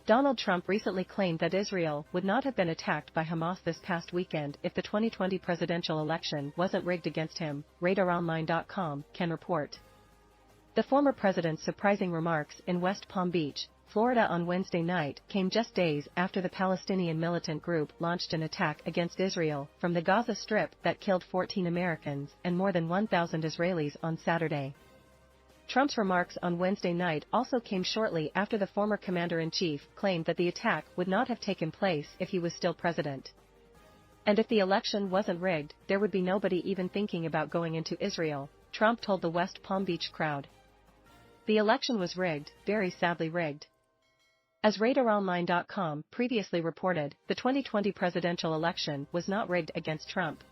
Donald Trump recently claimed that Israel would not have been attacked by Hamas this past weekend if the 2020 presidential election wasn't rigged against him, RadarOnline.com can report. The former president's surprising remarks in West Palm Beach, Florida on Wednesday night came just days after the Palestinian militant group launched an attack against Israel from the Gaza Strip that killed 14 Americans and more than 1,000 Israelis on Saturday. Trump's remarks on Wednesday night also came shortly after the former commander-in-chief claimed that the attack would not have taken place if he was still president. And if the election wasn't rigged, there would be nobody even thinking about going into Israel, Trump told the West Palm Beach crowd. The election was rigged, very sadly rigged. As RadarOnline.com previously reported, the 2020 presidential election was not rigged against Trump.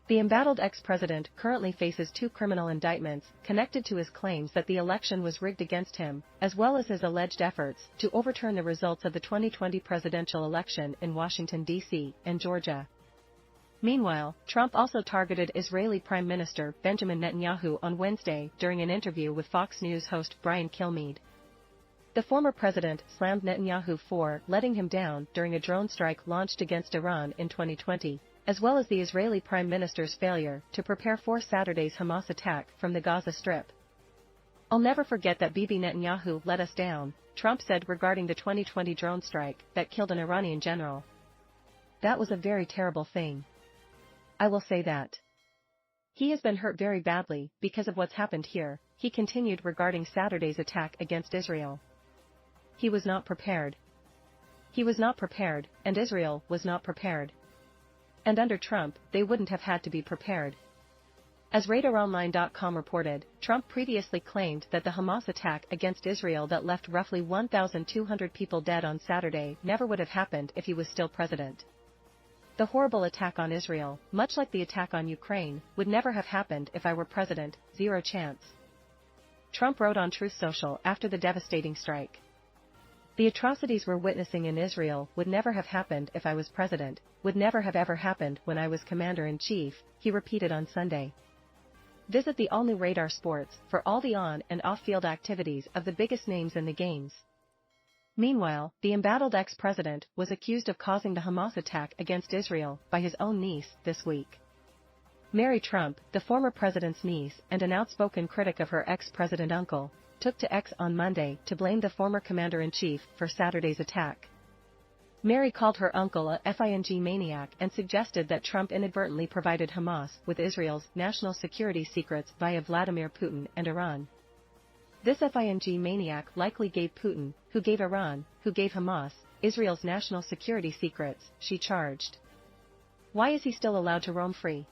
The embattled ex-president currently faces 2 criminal indictments connected to his claims that the election was rigged against him, as well as his alleged efforts to overturn the results of the 2020 presidential election in Washington, D.C. and Georgia. Meanwhile, Trump also targeted Israeli Prime Minister Benjamin Netanyahu on Wednesday during an interview with Fox News host Brian Kilmeade. The former president slammed Netanyahu for letting him down during a drone strike launched against Iran in 2020. As well as the Israeli Prime Minister's failure to prepare for Saturday's Hamas attack from the Gaza Strip. "I'll never forget that Bibi Netanyahu let us down," Trump said regarding the 2020 drone strike that killed an Iranian general. "That was a very terrible thing. I will say that. He has been hurt very badly because of what's happened here," he continued regarding Saturday's attack against Israel. "He was not prepared. He was not prepared, and Israel was not prepared. And under Trump, they wouldn't have had to be prepared." As RadarOnline.com reported, Trump previously claimed that the Hamas attack against Israel that left roughly 1,200 people dead on Saturday never would have happened if he was still president. "The horrible attack on Israel, much like the attack on Ukraine, would never have happened if I were president, zero chance," Trump wrote on Truth Social after the devastating strike. "The atrocities we're witnessing in Israel would never have happened if I was president, would never have ever happened when I was commander-in-chief," he repeated on Sunday. Visit the all-new Radar Sports for all the on- and off-field activities of the biggest names in the games. Meanwhile, the embattled ex-president was accused of causing the Hamas attack against Israel by his own niece this week. Mary Trump, the former president's niece and an outspoken critic of her ex-president uncle, took to X on Monday to blame the former commander-in-chief for Saturday's attack. Mary called her uncle a "FING maniac" and suggested that Trump inadvertently provided Hamas with Israel's national security secrets via Vladimir Putin and Iran. "This FING maniac likely gave Putin, who gave Iran, who gave Hamas, Israel's national security secrets," she charged. "Why is he still allowed to roam free?